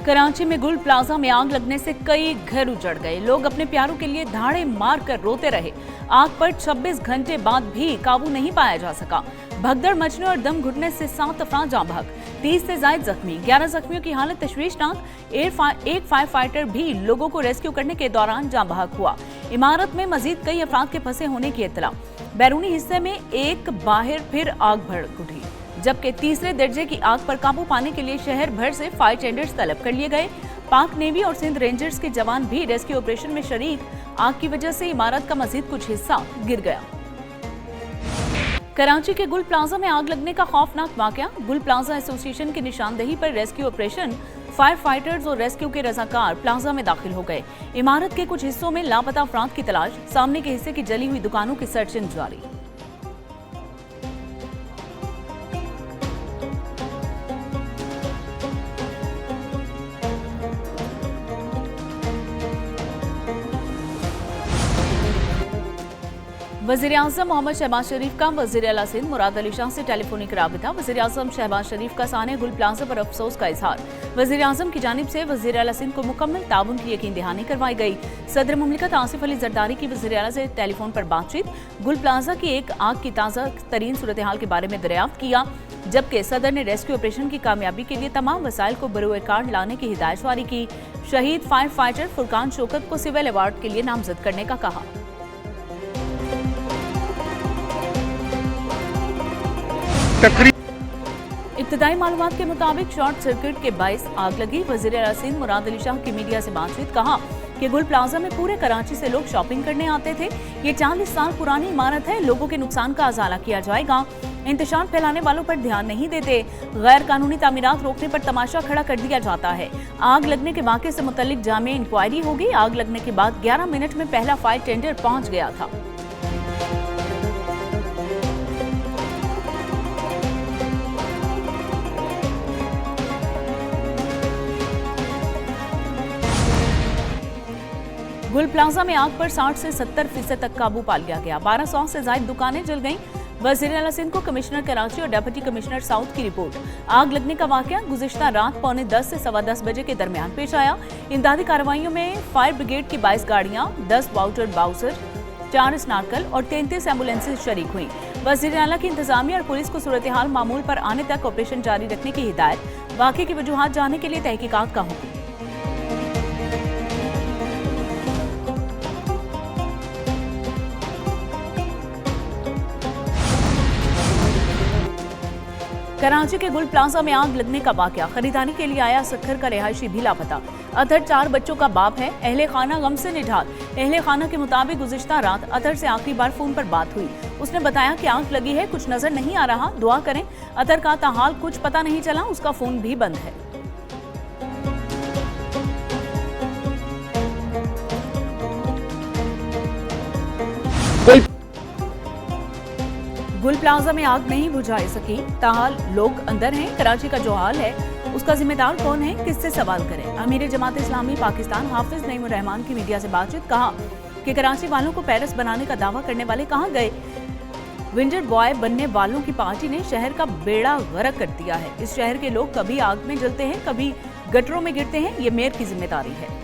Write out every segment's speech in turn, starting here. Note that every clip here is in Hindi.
कराची में गुल प्लाजा में आग लगने से कई घर उजड़ गए। लोग अपने प्यारों के लिए धाड़े मारकर रोते रहे। आग पर 26 घंटे बाद भी काबू नहीं पाया जा सका। भगदड़ मचने और दम घुटने से 7 अफराद जाँ बहक, 30 से ज्यादा जख्मी। 11 जख्मियों की हालत तशवीशनाक। एक फायर फाइटर भी लोगों को रेस्क्यू करने के दौरान जाँ बहक हुआ। इमारत में मजीद कई अफराद के फंसे होने की इत्तला। बैरूनी हिस्से में एक बाहर फिर आग भड़क उठी, जबकि तीसरे दर्जे की आग पर काबू पाने के लिए शहर भर से फायर टेंडर्स तलब कर लिए गए। पाक नेवी और सिंध रेंजर्स के जवान भी रेस्क्यू ऑपरेशन में शरीक। आग की वजह से इमारत का मजीद कुछ हिस्सा गिर गया। कराची के गुल प्लाजा में आग लगने का खौफनाक वाकया। गुल प्लाजा एसोसिएशन की निशानदेही पर रेस्क्यू ऑपरेशन, फायर फाइटर्स और रेस्क्यू के रजाकार प्लाजा में दाखिल हो गए। इमारत के कुछ हिस्सों में लापता अफराद की तलाश, सामने के हिस्से की जली हुई दुकानों की सर्चिंग जारी। वज़ीर-ए-आज़म मोहम्मद शहबाज शरीफ का वज़ीर-ए-आला सिंध मुराद अली शाह से टेलीफोनिक राबिता। वज़ीर-ए-आज़म शहबाज शरीफ का साने गुल प्लाजा पर अफसोस का इजहार। वज़ीर-ए-आज़म की जानिब से वज़ीर-ए-आला सिंध को मुकम्मल ताउन की यकीन दहानी करवाई गई। सदर मुमलिकत आसिफ अली जरदारी की वज़ीर-ए-आला से टेलीफोन पर बातचीत। गुल प्लाजा की एक आग की ताज़ा तरीन सूरत हाल के बारे में दरियाफ्त किया, जबकि सदर ने रेस्क्यू ऑपरेशन की कामयाबी के लिए तमाम वसाइल को बरूए कार्ड लाने की हिदायत जारी की। शहीद फायर फाइटर फुरकान शौकत को सिविल अवार्ड के लिए नामजद करने का कहा। इब्तदाई मालूमात के मुताबिक शॉर्ट सर्किट के बाइस आग लगी। वज़ीर-ए-आला सिंध मुराद अली शाह की मीडिया से बातचीत, कहा कि गुल प्लाजा में पूरे कराची से लोग शॉपिंग करने आते थे। ये 40 साल पुरानी इमारत है। लोगों के नुकसान का अजाला किया जाएगा। इंतशार फैलाने वालों पर ध्यान नहीं देते। गैर कानूनी तामीरात रोकने पर तमाशा खड़ा कर दिया जाता है। आग लगने के वाक़े से मुतल्लिक जामे इंक्वायरी होगी। आग लगने के बाद 11 मिनट में पहला फायर टेंडर पहुंच गया था। गुल प्लाजा में आग पर 60 से 70% तक काबू पा लिया गया। 1200 से ज्यादा दुकानें जल गईं। वज़ीर-ए-आला सिंध को कमिश्नर कराची और डिप्टी कमिश्नर साउथ की रिपोर्ट। आग लगने का वाकया गुज़िश्ता रात 9:45 से 10:15 बजे के दरमियान पेश आया। इमदादी कार्रवाइयों में फायर ब्रिगेड की 22 गाड़ियां, 10 वाउटर बाउसर, 4 स्नार्कल और 33 एम्बुलेंसेज शरीक हुई। वज़ीर-ए-आला की इंतजामिया और पुलिस को सूरत हाल मामूल पर आने तक ऑपरेशन जारी रखने की हिदायत। वाकये की वजूहात जानने के लिए तहकीकात का हुक्म। कराची के गुल प्लाजा में आग लगने का वाकया। खरीदारी के लिए आया सक्खर का रिहायशी भी लापता। अतहर 4 बच्चों का बाप है। अहले खाना गम से निढाल। अहले खाना के मुताबिक गुज़िश्ता रात अतहर से आखिरी बार फोन पर बात हुई। उसने बताया कि आग लगी है, कुछ नजर नहीं आ रहा, दुआ करें। अतहर का ताहाल कुछ पता नहीं चला, उसका फोन भी बंद है। गुल प्लाजा में आग नहीं बुझाई सकी, ताहाल लोग अंदर हैं। कराची का जो हाल है उसका जिम्मेदार कौन है, किससे सवाल करें। अमीर जमात इस्लामी पाकिस्तान हाफिज नईमुर रहमान की मीडिया से बातचीत, कहा कि कराची वालों को पेरिस बनाने का दावा करने वाले कहाँ गए। विंटर बॉय बनने वालों की पार्टी ने शहर का बेड़ा गर्क कर दिया है। इस शहर के लोग कभी आग में जलते हैं, कभी गटरों में गिरते हैं। ये मेयर की जिम्मेदारी है।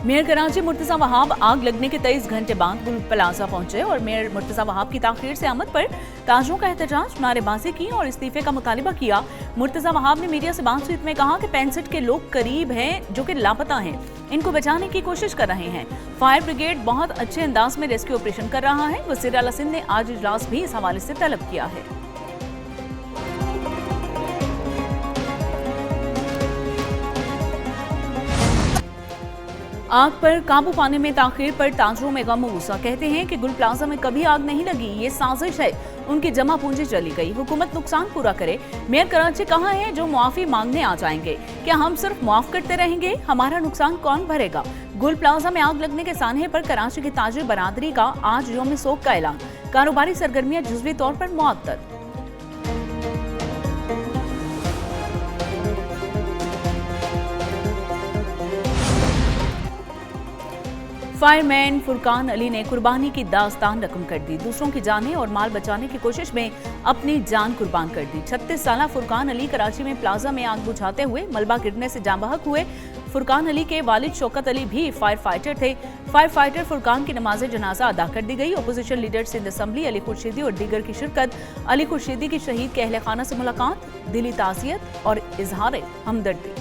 मेयर कराची मुर्तजा वहाब आग लगने के 23 घंटे बाद गुल प्लाजा पहुंचे और मेयर मुर्तजा वहाब की ताखीर से आमद पर ताजरों का एहतजाज, नारेबाजी की और इस्तीफे का मुतालिबा किया। मुर्तजा वहाब ने मीडिया से बातचीत में कहा कि 65 के लोग करीब हैं जो कि लापता हैं। इनको बचाने की कोशिश कर रहे हैं। फायर ब्रिगेड बहुत अच्छे अंदाज में रेस्क्यू ऑपरेशन कर रहा है। वज़ीर-ए-आला सिंध ने आज इजलास भी इस हवाले से तलब किया है। आग पर काबू पाने में ताखीर पर ताजरों में गम गुस्सा। कहते हैं कि गुल प्लाजा में कभी आग नहीं लगी, ये साजिश है। उनकी जमा पूंजी चली गई। हुकूमत नुकसान पूरा करे। मेयर कराची कहाँ है जो मुआफी मांगने आ जाएंगे? क्या हम सिर्फ मुआफ करते रहेंगे? हमारा नुकसान कौन भरेगा? गुल प्लाजा में आग लगने के सानहे पर कराची की ताजिर बरादरी का आज यौम सोग का ऐलान। कारोबारी सरगर्मियां जुज़वी तौर पर मुअत्तल। फायरमैन फुरकान अली ने कुर्बानी की दास्तान रकम कर दी। दूसरों की जानें और माल बचाने की कोशिश में अपनी जान कुर्बान कर दी। 36 साला फुरकान अली कराची में प्लाजा में आग बुझाते हुए मलबा गिरने से जाँ बहक हुए। फुरकान अली के वालिद शौकत अली भी फायर फाइटर थे। फायर फाइटर फुरकान की नमाज जनाजा अदा कर दी गई। Opposition leader Sindh assembly Ali Khurshidi और दीगर की शिरकत। अली खुर्शीदी की शहीद के अहले खाना से मुलाकात, दिली ताज़ियत और इजहार हमदर्दी।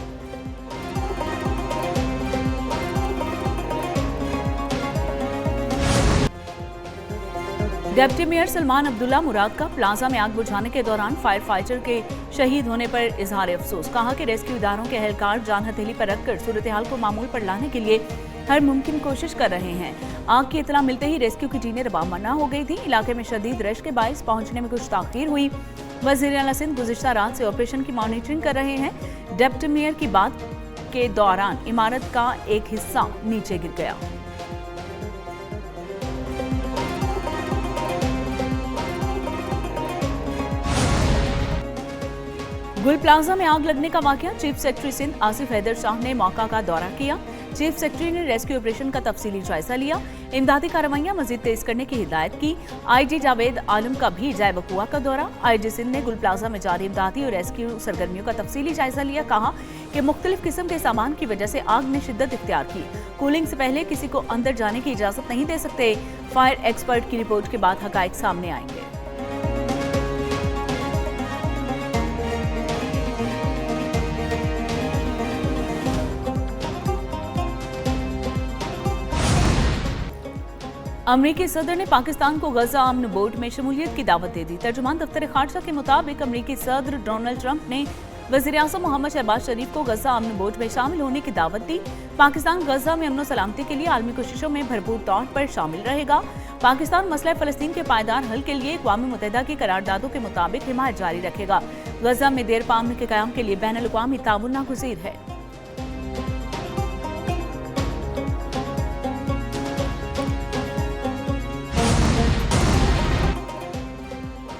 डिप्टी मेयर सलमान अब्दुल्ला मुराद का प्लाजा में आग बुझाने के दौरान फायर फाइटर के शहीद होने पर इजहार अफसोस। कहा कि रेस्क्यू इदारों के एहलकार जान हथेली पर रखकर सूरत हाल को मामूल पर लाने के लिए हर मुमकिन कोशिश कर रहे हैं। आग की इतला मिलते ही रेस्क्यू की टीमें रवाना हो गई थी। इलाके में शदीद रश के बाइस पहुंचने में कुछ ताखीर हुई। वज़ीर आला सिंध गुज़िश्ता रात से ऑपरेशन की मॉनिटरिंग कर रहे हैं। डिप्टी मेयर की बात के दौरान इमारत का एक हिस्सा नीचे गिर गया। गुल प्लाजा में आग लगने का वाकया। चीफ सेक्रेटरी सिंध आसिफ हैदर शाह ने मौका का दौरा किया। चीफ सेक्रेटरी ने रेस्क्यू ऑपरेशन का तफसीली जायजा लिया। इमदादी कार्रवाइयां मजीद तेज करने की हिदायत की। आईजी जावेद आलम का भी जाए वकुआ का दौरा। आईजी सिंध ने गुल प्लाजा में जारी इमदादी और रेस्क्यू सरगर्मियों का तफसीली जायजा लिया। कहा कि मुख्तलिफ किस्म के सामान की वजह से आग ने शिद्दत इख्तियार की। कूलिंग से पहले किसी को अंदर जाने की इजाजत नहीं दे सकते। फायर एक्सपर्ट की रिपोर्ट के बाद हकायक सामने आएंगे। अमरीकी सदर ने पाकिस्तान को गजा अमन बोर्ड में शमूलियत की दावत दे दी। तर्जुमान दफ्तर खारजा के मुताबिक अमरीकी सदर डोनाल्ड ट्रंप ने वज़ीर आज़म मोहम्मद शहबाज शरीफ को गजा अमन बोर्ड में शामिल होने की दावत दी। पाकिस्तान गजा में अमन सलामती के लिए आलमी कोशिशों में भरपूर तौर पर शामिल रहेगा। पाकिस्तान मसला फ़लस्तीन के पायदार हल के लिए अक़वाम मुत्तहिदा की करारदादों के मुताबिक हिमायत जारी रखेगा। गजा में देरपा अमन के क़याम के लिए बैनुल अक़वामी ताउन नागुज़ीर है।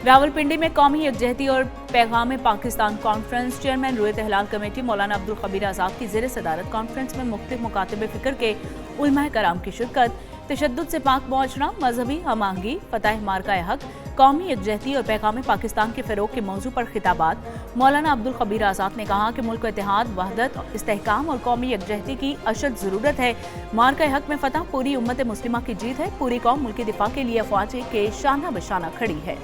रावलपिंडी में कौमी यकजहती और पैगाम पाकिस्तान कॉन्फ्रेंस चेयरमैन रुयत हलाल कमेटी मौलाना अब्दुल खबीर आज़ाद की ज़ेर सदारत कॉन्फ्रेंस में मुख्तलिफ मुकातिब फ़िक्र के उलमाए कराम की शिरकत। तशद्दुद से पाक मुआशरा, मजहबी हमआहंगी, फतह मार्का हक, कौमी यकजहती और पैगाम पाकिस्तान के फ़रोग़ के मौजू पर खिताबात। मौलाना अब्दुल खबीर आज़ाद ने कहा कि मुल्क को इत्तेहाद, वहदत, इस्तेहकाम और कौमी यकजहती की अशद ज़रूरत है। मार्का हक में फतह पूरी उम्मत मुस्लिमा की जीत है। पूरी कौम मुल्क के दिफा के लिए अफवाज के शाना बशाना खड़ी है।